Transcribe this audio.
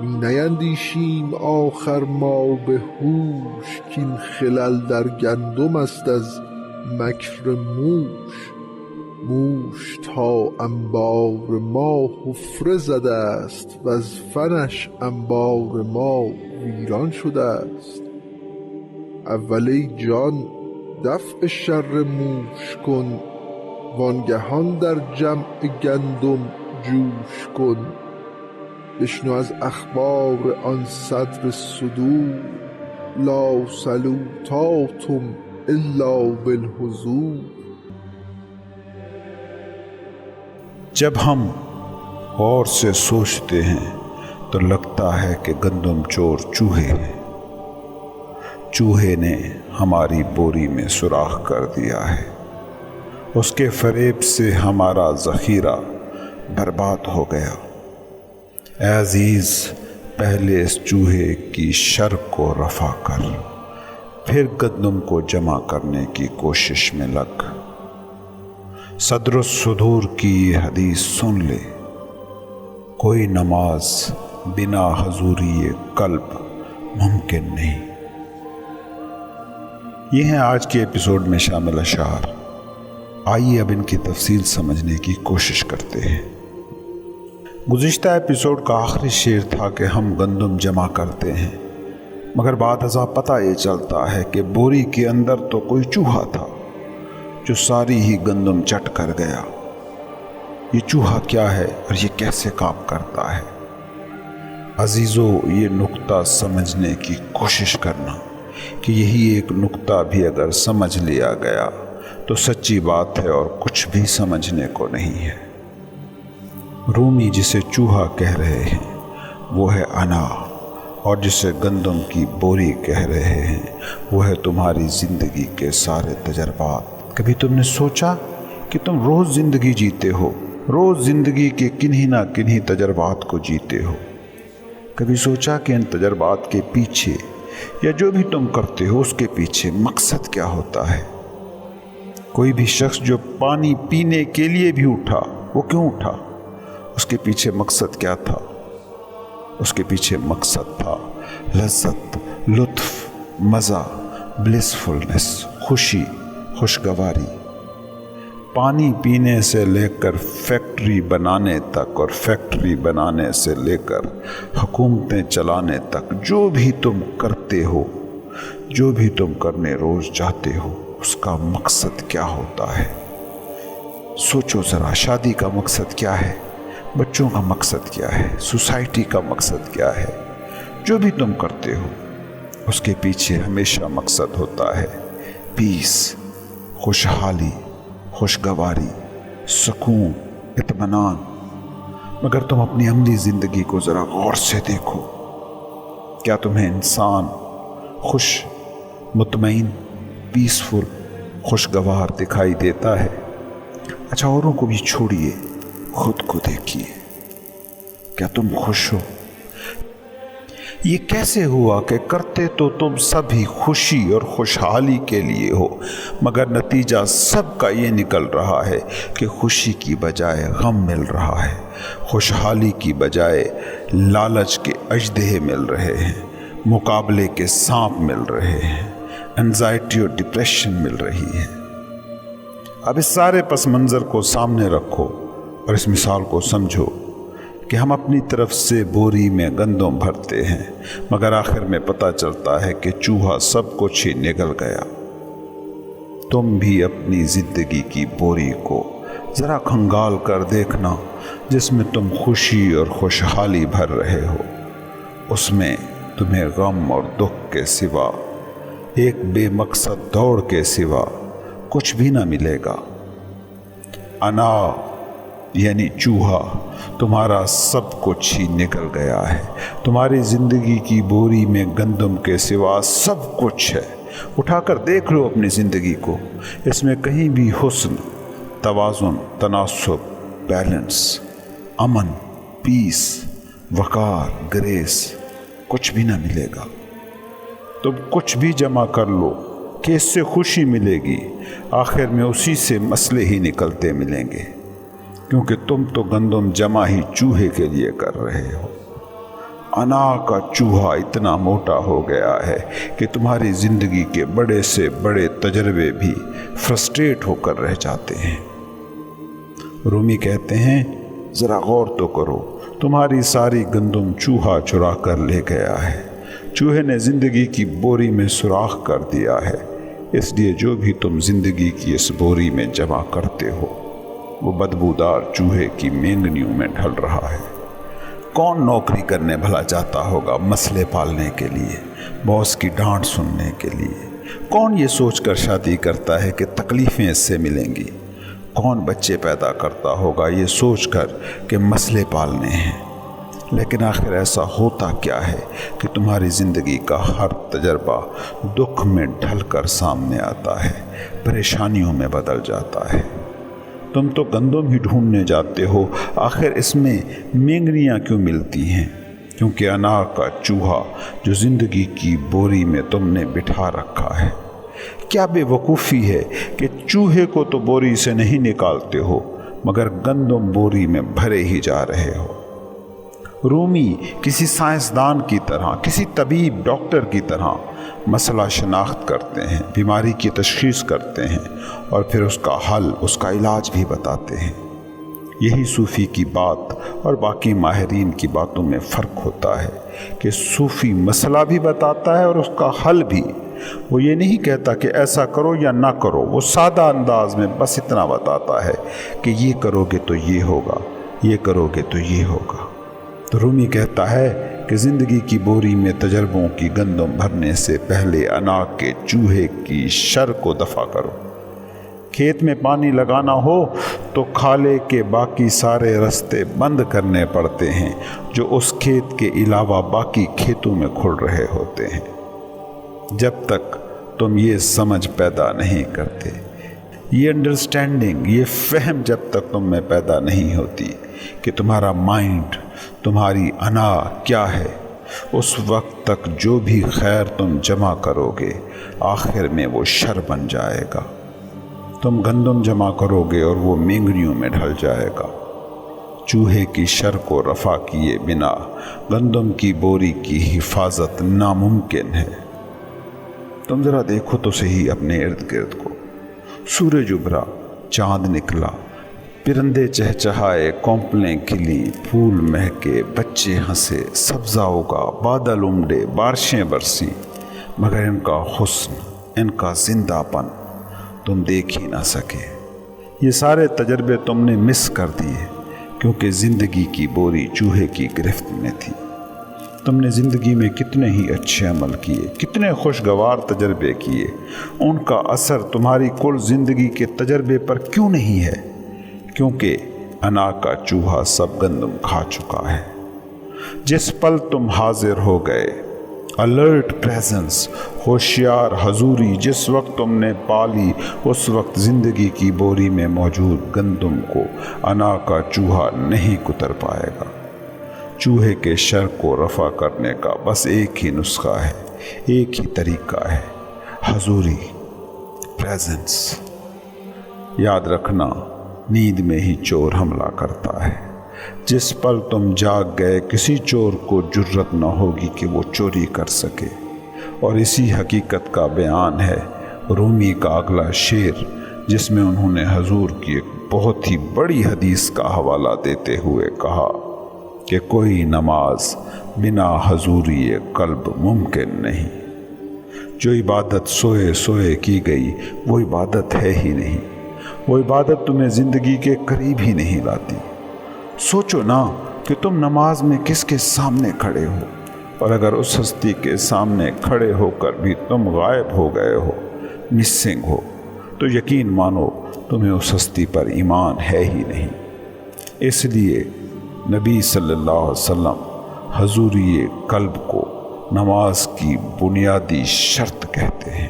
می نیندیشیم آخر ما به هوش، کین خلل در گندم است از مکر موش. موش تا انبار ما حفره زده است، وز فنش انبار ما ویران شده است. اول ای جان دفع شر موش کن، وانگهان در جمع گندم جوش کن. بشنو از اخبار آن صدر صدور، لا سلوتاتم الا بالحضور. جب ہم غور سے سوچتے ہیں تو لگتا ہے کہ گندم چور چوہے ہیں۔ چوہے نے ہماری بوری میں سوراخ کر دیا ہے، اس کے فریب سے ہمارا ذخیرہ برباد ہو گیا۔ اے عزیز، پہلے اس چوہے کی شر کو رفع کر، پھر گندم کو جمع کرنے کی کوشش میں لگ۔ صدر الصدور کی یہ حدیث سن لے، کوئی نماز بنا حضوری قلب ممکن نہیں۔ یہ ہیں آج کے ایپیسوڈ میں شامل اشعار۔ آئیے اب ان کی تفصیل سمجھنے کی کوشش کرتے ہیں۔ گزشتہ ایپیسوڈ کا آخری شعر تھا کہ ہم گندم جمع کرتے ہیں، مگر بعد ازاں پتہ یہ چلتا ہے کہ بوری کے اندر تو کوئی چوہا تھا جو ساری ہی گندم چٹ کر گیا۔ یہ چوہا کیا ہے اور یہ کیسے کام کرتا ہے؟ عزیزو، یہ نقطہ سمجھنے کی کوشش کرنا کہ یہی ایک نقطہ بھی اگر سمجھ لیا گیا تو سچی بات ہے اور کچھ بھی سمجھنے کو نہیں ہے۔ رومی جسے چوہا کہہ رہے ہیں وہ ہے انا، اور جسے گندم کی بوری کہہ رہے ہیں وہ ہے تمہاری زندگی کے سارے تجربات۔ کبھی تم نے سوچا کہ تم روز زندگی جیتے ہو، روز زندگی کے کنہی نہ کنہی تجربات کو جیتے ہو؟ کبھی سوچا کہ ان تجربات کے پیچھے یا جو بھی تم کرتے ہو اس کے پیچھے مقصد کیا ہوتا ہے؟ کوئی بھی شخص جو پانی پینے کے لیے بھی اٹھا، وہ کیوں اٹھا؟ اس کے پیچھے مقصد کیا تھا؟ اس کے پیچھے مقصد تھا لذت، لطف، مزہ، بلسفلنس، خوشی، خوشگواری۔ پانی پینے سے لے کر فیکٹری بنانے تک، اور فیکٹری بنانے سے لے کر حکومتیں چلانے تک، جو بھی تم کرتے ہو، جو بھی تم کرنے روز جاتے ہو، اس کا مقصد کیا ہوتا ہے؟ سوچو ذرا، شادی کا مقصد کیا ہے؟ بچوں کا مقصد کیا ہے؟ سوسائٹی کا مقصد کیا ہے؟ جو بھی تم کرتے ہو اس کے پیچھے ہمیشہ مقصد ہوتا ہے پیس، خوشحالی، خوشگواری، سکون، اطمینان۔ مگر تم اپنی عملی زندگی کو ذرا غور سے دیکھو، کیا تمہیں انسان خوش، مطمئن، پیسفل، خوشگوار دکھائی دیتا ہے؟ اچھا، اوروں کو بھی چھوڑیے، خود کو دیکھیے، کیا تم خوش ہو؟ یہ کیسے ہوا کہ کرتے تو تم سب ہی خوشی اور خوشحالی کے لیے ہو، مگر نتیجہ سب کا یہ نکل رہا ہے کہ خوشی کی بجائے غم مل رہا ہے، خوشحالی کی بجائے لالچ کے اژدہے مل رہے ہیں، مقابلے کے سانپ مل رہے ہیں، انزائٹی اور ڈپریشن مل رہی ہے۔ اب اس سارے پس منظر کو سامنے رکھو اور اس مثال کو سمجھو کہ ہم اپنی طرف سے بوری میں گندم بھرتے ہیں، مگر آخر میں پتہ چلتا ہے کہ چوہا سب کچھ ہی نگل گیا۔ تم بھی اپنی زندگی کی بوری کو ذرا کھنگال کر دیکھنا، جس میں تم خوشی اور خوشحالی بھر رہے ہو، اس میں تمہیں غم اور دکھ کے سوا، ایک بے مقصد دوڑ کے سوا کچھ بھی نہ ملے گا۔ انا یعنی چوہا تمہارا سب کچھ ہی نکل گیا ہے، تمہاری زندگی کی بوری میں گندم کے سوا سب کچھ ہے۔ اٹھا کر دیکھ لو اپنی زندگی کو، اس میں کہیں بھی حسن، توازن، تناسب، بیلنس، امن، پیس، وقار، گریس کچھ بھی نہ ملے گا۔ تم کچھ بھی جمع کر لو کہ اس سے خوشی ملے گی، آخر میں اسی سے مسئلے ہی نکلتے ملیں گے، کیونکہ تم تو گندم جمع ہی چوہے کے لیے کر رہے ہو۔ انا کا چوہا اتنا موٹا ہو گیا ہے کہ تمہاری زندگی کے بڑے سے بڑے تجربے بھی فرسٹریٹ ہو کر رہ جاتے ہیں۔ رومی کہتے ہیں ذرا غور تو کرو، تمہاری ساری گندم چوہا چرا کر لے گیا ہے۔ چوہے نے زندگی کی بوری میں سوراخ کر دیا ہے، اس لیے جو بھی تم زندگی کی اس بوری میں جمع کرتے ہو وہ بدبودار چوہے کی مینگنیوں میں ڈھل رہا ہے۔ کون نوکری کرنے بھلا جاتا ہوگا مسئلے پالنے کے لیے، باس کی ڈانٹ سننے کے لیے؟ کون یہ سوچ کر شادی کرتا ہے کہ تکلیفیں اس سے ملیں گی؟ کون بچے پیدا کرتا ہوگا یہ سوچ کر کہ مسئلے پالنے ہیں؟ لیکن آخر ایسا ہوتا کیا ہے کہ تمہاری زندگی کا ہر تجربہ دکھ میں ڈھل کر سامنے آتا ہے، پریشانیوں میں بدل جاتا ہے؟ تم تو گندم ہی ڈھونڈنے جاتے ہو، آخر اس میں مینگنیاں کیوں ملتی ہیں؟ کیونکہ انا کا چوہا جو زندگی کی بوری میں تم نے بٹھا رکھا ہے۔ کیا بے وقوفی ہے کہ چوہے کو تو بوری سے نہیں نکالتے ہو مگر گندم بوری میں بھرے ہی جا رہے ہو۔ رومی کسی سائنسدان کی طرح، کسی طبیب ڈاکٹر کی طرح مسئلہ شناخت کرتے ہیں، بیماری کی تشخیص کرتے ہیں اور پھر اس کا حل، اس کا علاج بھی بتاتے ہیں۔ یہی صوفی کی بات اور باقی ماہرین کی باتوں میں فرق ہوتا ہے کہ صوفی مسئلہ بھی بتاتا ہے اور اس کا حل بھی۔ وہ یہ نہیں کہتا کہ ایسا کرو یا نہ کرو، وہ سادہ انداز میں بس اتنا بتاتا ہے کہ یہ کرو گے تو یہ ہوگا، یہ کرو گے تو یہ ہوگا۔ تو رومی کہتا ہے کہ زندگی کی بوری میں تجربوں کی گندم بھرنے سے پہلے انا کے چوہے کی شر کو دفع کرو۔ کھیت میں پانی لگانا ہو تو کھالے کے باقی سارے رستے بند کرنے پڑتے ہیں جو اس کھیت کے علاوہ باقی کھیتوں میں کھل رہے ہوتے ہیں۔ جب تک تم یہ سمجھ پیدا نہیں کرتے، یہ انڈرسٹینڈنگ، یہ فہم جب تک تم میں پیدا نہیں ہوتی کہ تمہارا مائنڈ، تمہاری انا کیا ہے، اس وقت تک جو بھی خیر تم جمع کرو گے آخر میں وہ شر بن جائے گا۔ تم گندم جمع کرو گے اور وہ مینگنیوں میں ڈھل جائے گا۔ چوہے کی شر کو رفع کیے بنا گندم کی بوری کی حفاظت ناممکن ہے۔ تم ذرا دیکھو تو صحیح اپنے ارد گرد کو، سورج ابھرا، چاند نکلا، پرندے چہچہائے، کونپلیں کھلی، پھول مہکے، بچے ہنسے، سبزہ اگا، بادل امڑے، بارشیں برسی، مگر ان کا حسن، ان کا زندہ پن تم دیکھ ہی نہ سکے۔ یہ سارے تجربے تم نے مس کر دیے کیونکہ زندگی کی بوری چوہے کی گرفت میں تھی۔ تم نے زندگی میں کتنے ہی اچھے عمل کیے، کتنے خوشگوار تجربے کیے، ان کا اثر تمہاری کل زندگی کے تجربے پر کیوں نہیں ہے؟ کیونکہ انا کا چوہا سب گندم کھا چکا ہے۔ جس پل تم حاضر ہو گئے، الرٹ پریزنس، ہوشیار حضوری جس وقت تم نے پالی، اس وقت زندگی کی بوری میں موجود گندم کو انا کا چوہا نہیں کتر پائے گا۔ چوہے کے شر کو رفع کرنے کا بس ایک ہی نسخہ ہے، ایک ہی طریقہ ہے، حضوری، پریزنس۔ یاد رکھنا، نیند میں ہی چور حملہ کرتا ہے۔ جس پل تم جاگ گئے کسی چور کو جرت نہ ہوگی کہ وہ چوری کر سکے، اور اسی حقیقت کا بیان ہے رومی کا اگلا شعر، جس میں انہوں نے حضور کی ایک بہت ہی بڑی حدیث کا حوالہ دیتے ہوئے کہا کہ کوئی نماز بنا حضوری قلب ممکن نہیں۔ جو عبادت سوئے سوئے کی گئی وہ عبادت ہے ہی نہیں، وہ عبادت تمہیں زندگی کے قریب ہی نہیں لاتی۔ سوچو نا کہ تم نماز میں کس کے سامنے کھڑے ہو، اور اگر اس ہستی کے سامنے کھڑے ہو کر بھی تم غائب ہو گئے ہو، مسنگ ہو، تو یقین مانو تمہیں اس ہستی پر ایمان ہے ہی نہیں۔ اس لیے نبی صلی اللہ علیہ وسلم حضوری قلب کو نماز کی بنیادی شرط کہتے ہیں۔